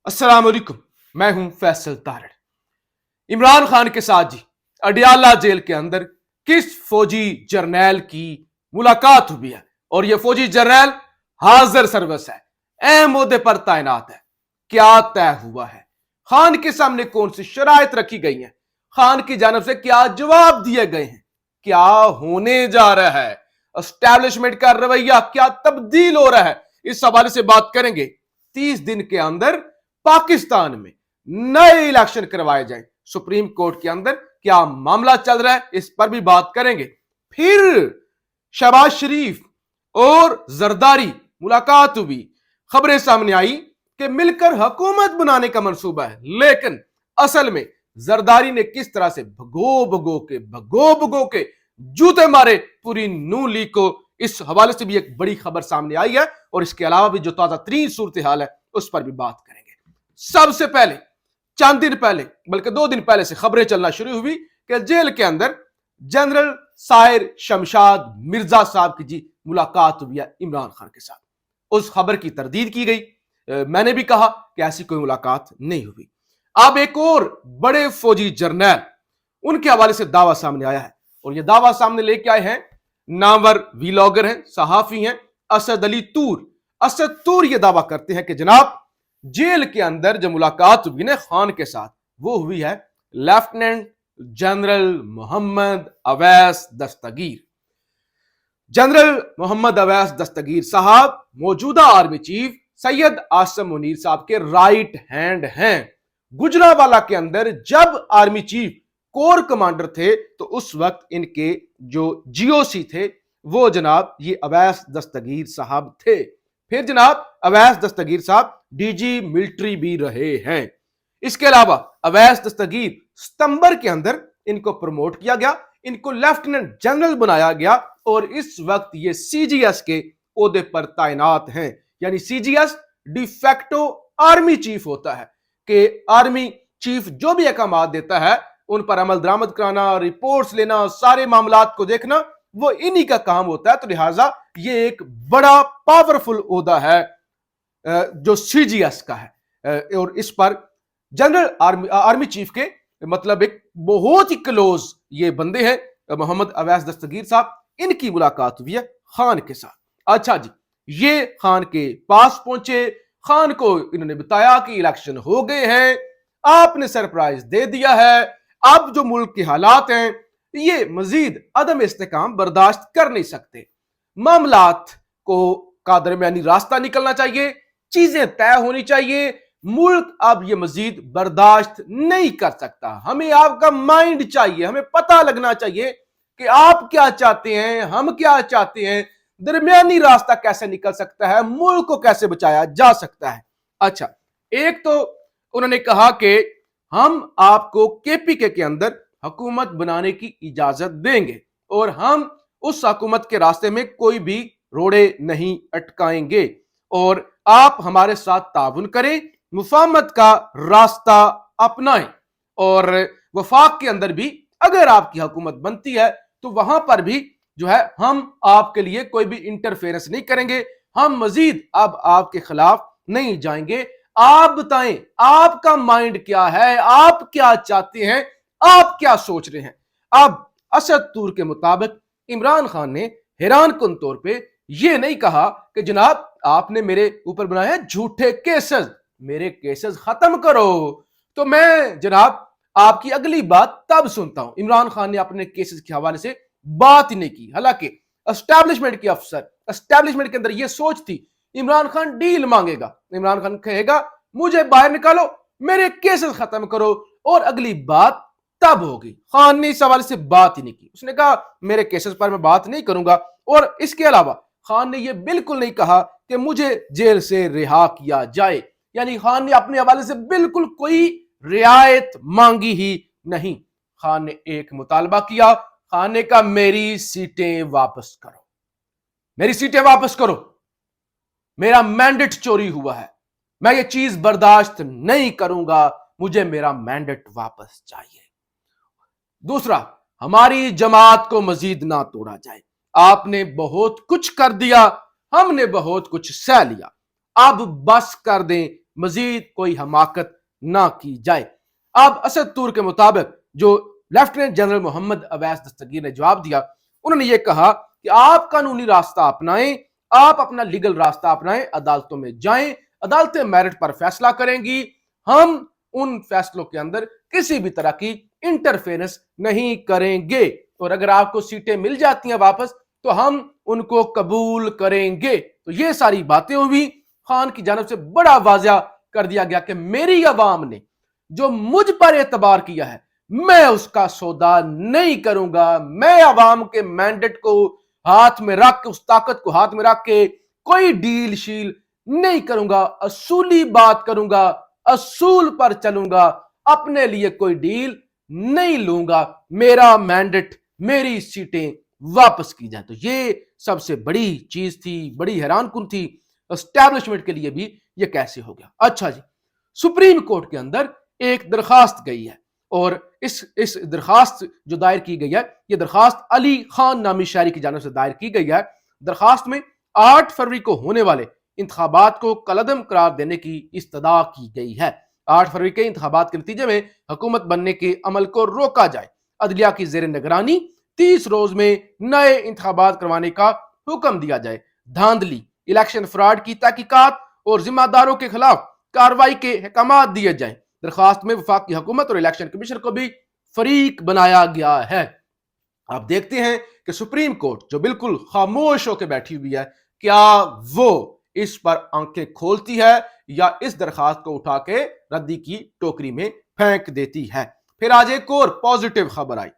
अस्सलाम वालेकुम। मैं हूं फैसल तारड़। इमरान खान के साथ जी अडियाला जेल के अंदर किस फौजी जर्नैल की मुलाकात हुई है और यह फौजी जर्नैल हाजिर सर्विस है, अहम ओहदे पर तैनात है। क्या तय हुआ है, खान के सामने कौन सी शराइत रखी गई हैं, खान की जानब से क्या जवाब दिए गए हैं, क्या होने जा रहा है, एस्टैब्लिशमेंट का रवैया क्या तब्दील हो रहा है, इस हवाले से बात करेंगे। 30 दिन के अंदर पाकिस्तान में नए इलेक्शन करवाए जाएं, सुप्रीम कोर्ट के अंदर क्या मामला चल रहा है, इस पर भी बात करेंगे। फिर शहबाज शरीफ और जरदारी मुलाकात हुई, खबरें सामने आई कि मिलकर हुकूमत बनाने का मंसूबा है, लेकिन असल में जरदारी ने किस तरह से भगो भगो के जूते मारे पूरी नून लीग को, इस हवाले से भी एक बड़ी खबर सामने आई है और इसके अलावा भी जो ताजा तरीन सूरत हाल है उस पर भी बात करेंगे। सबसे पहले चंद दिन पहले, बल्कि 2 दिन पहले से खबरें चलना शुरू हुई कि जेल के अंदर जनरल साहिर शमशाद मिर्जा साहब की जी मुलाकात हुई है इमरान खान के साथ। उस खबर की तरदीद की गई, मैंने भी कहा कि ऐसी कोई मुलाकात नहीं हुई। अब एक और बड़े फौजी जर्नैल उनके हवाले से दावा सामने आया है और यह दावा सामने लेके आए हैं, नामवर वीलॉगर हैं, सहाफी हैं, असद अली तूर। असद तूर यह दावा करते हैं कि जनाब जेल के अंदर जो मुलाकात हुई ना खान के साथ, वो हुई है लेफ्टिनेंट जनरल मोहम्मद अवैस दस्तगीर। जनरल मोहम्मद अवैस दस्तगीर साहब मौजूदा आर्मी चीफ सैयद आसम मुनीर साहब के राइट हैंड हैं। गुजरावाला के अंदर जब आर्मी चीफ कोर कमांडर थे तो उस वक्त इनके जो जीओसी थे वो जनाब ये अवैस दस्तगीर साहब थे। फिर जनाब अवैस दस्तगीर साहब डीजी मिलिट्री भी रहे हैं। इसके अलावा अवैस दस्तगीर सितंबर के अंदर इनको प्रमोट किया गया, इनको लेफ्टिनेंट जनरल बनाया गया और इस वक्त ये सीजीएस के ओहदे पर तैनात हैं। यानी सीजीएस डिफेक्टो आर्मी चीफ होता है कि आर्मी चीफ जो भी अहकाम देता है उन पर अमल दरामद कराना, रिपोर्ट्स लेना, सारे मामलात को देखना, वो इन्हीं का काम होता है। तो लिहाजा ये एक बड़ा पावरफुल ओहदा है जो सीजीएस का है और इस पर जनरल आर्मी चीफ के मतलब एक बहुत ही क्लोज ये बंदे हैं मोहम्मद अवैस दस्तगीर साहब। इनकी मुलाकात हुई है खान के साथ। अच्छा जी, ये खान के पास पहुंचे, खान को इन्होंने बताया कि इलेक्शन हो गए हैं, आपने सरप्राइज दे दिया है, अब जो मुल्क के हालात हैं ये मजीद अदम इस्तेकाम बर्दाश्त कर नहीं सकते, मामलात को का दरमियानी रास्ता निकलना चाहिए, चीजें तय होनी चाहिए, मुल्क अब ये मजीद बर्दाश्त नहीं कर सकता, हमें आपका माइंड चाहिए, हमें पता लगना चाहिए कि आप क्या चाहते हैं, हम क्या चाहते हैं, दरमियानी रास्ता कैसे निकल सकता है, मुल्क को कैसे बचाया जा सकता है। अच्छा, एक तो उन्होंने कहा कि हम आपको केपीके के अंदर हुकूमत बनाने की इजाजत देंगे और हम उस हुकूमत के रास्ते में कोई भी रोड़े नहीं अटकाएंगे और आप हमारे साथ ताउन करें, मुफाहमत का रास्ता अपनाएं और वफाक के अंदर भी अगर आपकी हुकूमत बनती है तो वहां पर भी जो है हम आपके लिए कोई भी इंटरफेरेंस नहीं करेंगे, हम मजीद अब आपके खिलाफ नहीं जाएंगे। आप बताएं आपका माइंड क्या है, आप क्या चाहते हैं, आप क्या सोच रहे हैं। अब असद तूर के मुताबिक इमरान खान ने हैरान कुन तौर पे ये नहीं कहा कि जनाब आपने मेरे ऊपर बनाए हैं झूठे केसेस, मेरे केसेस खत्म करो, तो मैं जनाब आपकी अगली बात तब सुनता हूं। इमरान खान ने अपने केसेस के हवाले से बात ही नहीं की, हालांकि एस्टैब्लिशमेंट के अफसर, एस्टैब्लिशमेंट के अंदर यह सोच थी इमरान खान डील मांगेगा, इमरान खान कहेगा मुझे बाहर निकालो, मेरे केसेस खत्म करो और अगली बात तब होगी। खान ने इस हवाले से बात ही नहीं की, उसने कहा मेरे केसेस पर मैं बात नहीं करूंगा और इसके अलावा खान ने यह बिल्कुल नहीं कहा कि मुझे जेल से रिहा किया जाए, यानी खान ने अपने हवाले से बिल्कुल कोई रियायत मांगी ही नहीं। खान ने एक मुतालबा किया, खान ने कहा मेरी सीटें वापस करो, मेरी सीटें वापस करो, मेरा मैंडेट चोरी हुआ है, मैं ये चीज बर्दाश्त नहीं करूंगा, मुझे मेरा मैंडेट वापस चाहिए। दूसरा, हमारी जमात को मजीद ना तोड़ा जाए, आपने बहुत कुछ कर दिया, हमने बहुत कुछ सह लिया, अब बस कर दें, मजीद कोई हमाकत ना की जाए। अब असद तूर के मुताबिक जो लेफ्टिनेंट जनरल मोहम्मद अवैस दस्तगीर ने जवाब दिया, उन्होंने ये कहा कि आप कानूनी रास्ता अपनाएं, आप अपना लीगल रास्ता अपनाएं, अदालतों में जाएं, अदालतें मेरिट पर फैसला करेंगी, हम उन फैसलों के अंदर किसी भी तरह की इंटरफेरेंस नहीं करेंगे, और अगर आपको सीटें मिल जाती हैं वापस तो हम उनको कबूल करेंगे। तो ये सारी बातें हुई, खान की जानब से बड़ा वाज़िया कर दिया गया कि मेरी अवाम ने जो मुझ पर एतबार किया है मैं उसका सौदा नहीं करूंगा, मैं अवाम के मैंडेट को हाथ में रख के, उस ताकत को हाथ में रख के कोई डील शील नहीं करूंगा, असूली बात करूंगा, असूल पर चलूंगा, अपने लिए कोई डील नहीं लूंगा, मेरा मैंडेट, मेरी सीटें वापस की जाए। तो ये सबसे बड़ी चीज थी, बड़ी हैरानकुन थी एस्टैब्लिशमेंट के लिए भी, ये कैसे हो गया। अच्छा जी, सुप्रीम कोर्ट के अंदर एक दरखास्त गई है, और इस दरखास्त जो दायर की गई है, ये दरखास्त अली खान नामी शहरी की जानिब से दायर की गई है। दरखास्त में 8 फरवरी को होने वाले इंतखाबात को कलअदम करार देने की इस्तदा की गई है। 8 फरवरी के इंतखाबात के नतीजे में हुकूमत बनने के अमल को रोका जाए, अदलिया की जेर निगरानी 30 रोज में नए इंतखाबात करवाने का हुक्म दिया जाए, धांधली, इलेक्शन फ्रॉड की तहकीकात और जिम्मेदारों के खिलाफ कार्रवाई के अहकाम दिए जाए। दरखास्त में वफाकी हुकूमत और इलेक्शन कमीशन को भी फरीक बनाया गया है। आप देखते हैं कि सुप्रीम कोर्ट जो बिल्कुल खामोश होकर बैठी हुई है, क्या वो इस पर आंखें खोलती है या इस दरखास्त को उठा के रद्दी की टोकरी में फेंक देती है। फिर आज एक और पॉजिटिव खबर आई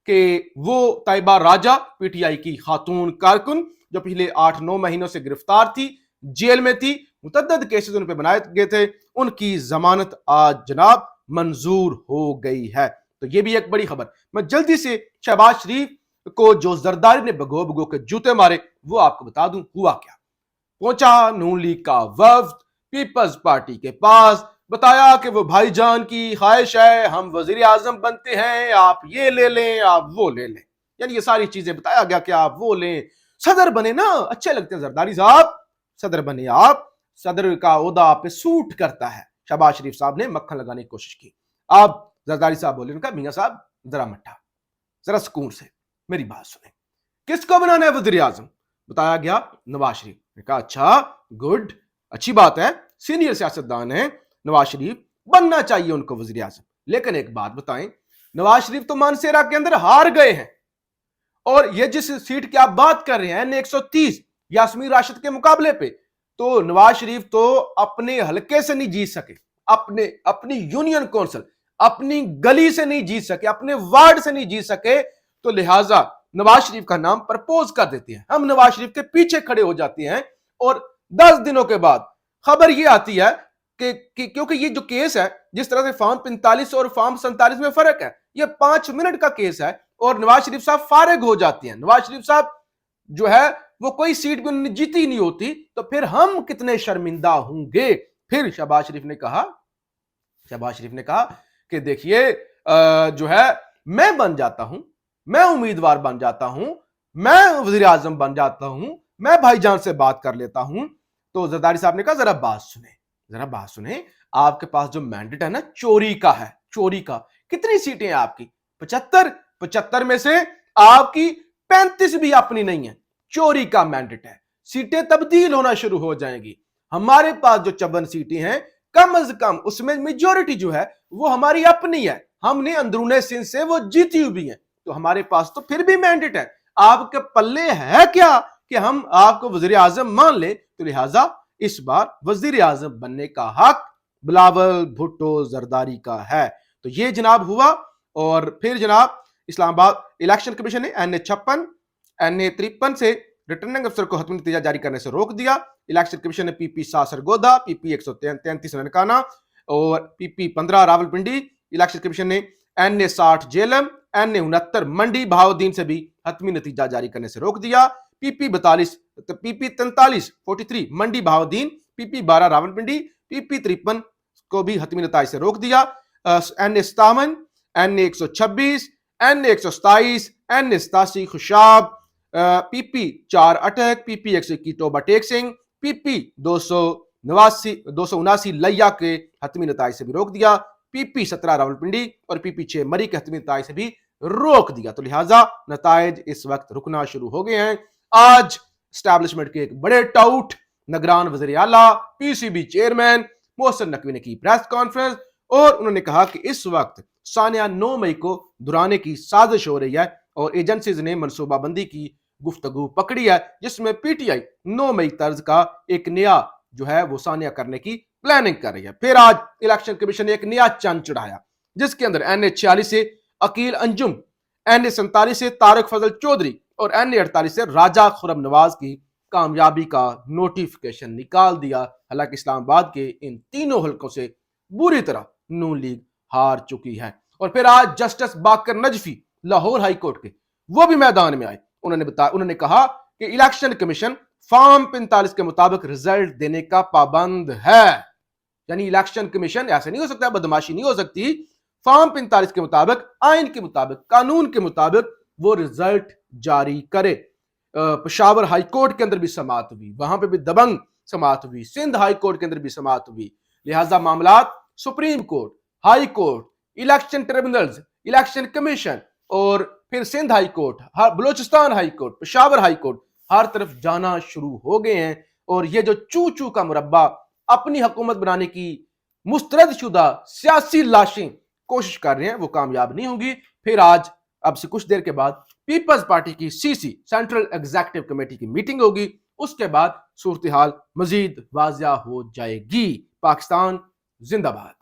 कि वो तैयबा राजा, पीटीआई की खातून कारकुन जो पिछले 8-9 महीनों से गिरफ्तार थी, जेल में थी, मुतअद्दिद केसेस उन पे बनाए गए थे, उनकी जमानत आज जनाब मंजूर हो गई है। तो ये भी एक बड़ी खबर। मैं जल्दी से शहबाज शरीफ को जो जरदारी ने भगो भगो के जूते मारे वो आपको बता दूं हुआ क्या। पहुंचा नून लीग का वफ्द पीपल्स पार्टी के पास, बताया कि वो भाईजान की ख्वाहिश है हम वजीर आजम बनते हैं, आप ये ले लें, आप वो ले लें, यानी ये सारी चीजें बताया गया कि आप वो लें, सदर बने ना, अच्छे लगते हैं जरदारी साहब, सदर बने आप, सदर का ओहदा आप पे सूट करता है। शहबाज शरीफ साहब ने मक्खन लगाने की कोशिश की। अब जरदारी साहब बोले, उनका मियां साहब जरा मट्ठा, जरा सुकून से मेरी बात सुने, किसको बनाना है वजीर आजम? बताया गया नवाज शरीफ ने। कहा अच्छा, गुड, अच्छी बात है, सीनियर सियासतदान है नवाज शरीफ, बनना चाहिए उनको वजीर आजम। लेकिन एक बात बताएं, नवाज शरीफ तो मानसेरा के अंदर हार गए हैं, और ये जिस सीट की आप बात कर रहे हैं 130 यास्मीन राशिद के मुकाबले पे, तो नवाज शरीफ तो अपने हलके से नहीं जीत सके, अपनी यूनियन कौंसिल, अपनी गली से नहीं जीत सके, अपने वार्ड से नहीं जीत सके, तो लिहाजा नवाज शरीफ का नाम प्रपोज कर देते हैं, हम नवाज शरीफ के पीछे खड़े हो जाते हैं। और 10 दिनों के बाद खबर यह आती है कि क्योंकि ये जो केस है, जिस तरह से फॉर्म 45 और फॉर्म 47 में फर्क है, ये 5 मिनट का केस है, और नवाज शरीफ साहब फारिग हो जाते हैं। नवाज शरीफ साहब जो है वो कोई सीट भी उन्होंने जीती नहीं होती, तो फिर हम कितने शर्मिंदा होंगे। फिर शहबाज शरीफ ने कहा कि देखिए जो है मैं बन जाता हूं, मैं उम्मीदवार बन जाता हूं, मैं वजीर आजम बन जाता हूं, मैं भाईजान से बात कर लेता हूं। तो जरदारी साहब ने कहा जरा बात सुने, आपके पास जो मैंडेट है ना चोरी का है, चोरी का। कितनी सीटें हैं आपकी? 75 में से आपकी 35 भी अपनी नहीं है, चोरी का मैंडेट है, सीटें तब्दील होना शुरू हो जाएंगी। हमारे पास जो 54 सीटें हैं, कम अज कम उसमें मेजॉरिटी जो है वो हमारी अपनी है, हमने अंदरूने सिंध से वो जीती हुई है, तो हमारे पास तो फिर भी मैंडेट है। आपके पल्ले है क्या कि हम आपको वजीर आजम मान ले? तो लिहाजा इस बार वजीर आजम बनने का हक बिलावल भुट्टो जरदारी का है। तो ये जनाब हुआ। और फिर जनाब इस्लामाबाद इलेक्शन कमीशन ने NA-56 NA-53 से रिटर्निंग अफसर को हतमी नतीजा जारी करने से रोक दिया। इलेक्शन कमीशन ने PP 7 सरगोदा, PP 133 ननकाना और PP 15 रावलपिंडी, इलेक्शन कमीशन ने NA-60 जेलम, NA-69 मंडी बहाउद्दीन से भी हतमी नतीजा जारी करने से रोक दिया। PP 43 मंडी बहाउद्दीन, PP 12 रावलपिंडी, PP 53 को भी हतमी नतीजा से रोक दिया। NA-57 NA-126 NA-127 NA-87 Khushab, PP 4 Attock, PP 121 Toba Tek Singh, PP 200 279 لیا کے حتمی نتائج سے بھی روک دیا، PP17 راولپنڈی اور PP6 مری کے حتمی نتائج سے بھی روک دیا۔ تو لہٰذا نتائج اس وقت رکنا شروع ہو گئے ہیں۔ آج اسٹیبلشمنٹ کے ایک بڑے ٹاؤٹ نگران وزیر اعلیٰ PCB چیئرمین محسن نقوی نے کی پریس کانفرنس، اور انہوں نے کہا کہ اس وقت سانحہ 9 مئی کو دہرانے کی سازش ہو رہی ہے، اور ایجنسیز نے منصوبہ بندی کی گفتگو پکڑی ہے، جس میں PTI 9 مئی طرز کا ایک نیا جو ہے وہ سانحہ کرنے کی پلاننگ کر رہی ہے۔ پھر آج الیکشن کمیشن نے ایک نیا چند چڑھایا، جس کے اندر NA46 سے عقیل انجم، NA47 سے طارق فضل چودھری اور NA48 سے راجہ خرم نواز کی کامیابی کا نوٹیفکیشن نکال دیا۔ حالانکہ اسلام آباد کے ان تینوں حلقوں سے بری طرح نون لیگ ہار چکی ہے۔ اور پھر آج justice Baqar Najafi Lahore high court کے وہ بھی میدان میں آئے۔ انہوں نے کہا کہ الیکشن کمیشن فارم 45 کے مطابق رزلٹ دینے کا پابند ہے، یعنی الیکشن کمیشن ایسے نہیں ہو سکتا، بدماشی نہیں ہو سکتی، فارم 45 کے مطابق، آئین کے مطابق، قانون کے مطابق وہ رزلٹ جاری کرے۔ پشاور ہائی کورٹ کے اندر بھی سماعت ہوئی، وہاں پہ بھی دبنگ سماعت ہوئی، سندھ ہائی کورٹ کے اندر بھی سماعت ہوئی۔ لہٰذا معاملات supreme court, high court, election tribunals, election commission اور پھر Sindh high court, Balochistan high court, Peshawar high court, ہر طرف جانا شروع ہو گئے ہیں، اور یہ جو چو کا مربع اپنی حکومت بنانے کی مسترد شدہ سیاسی لاشیں کوشش کر رہے ہیں، وہ کامیاب نہیں ہوگی۔ پھر آج اب سے کچھ دیر کے بعد پیپلز پارٹی کی CC سینٹرل ایگزیکٹو کمیٹی کی میٹنگ ہوگی، اس کے بعد صورتحال مزید واضح ہو جائے گی۔ پاکستان زندہ باد۔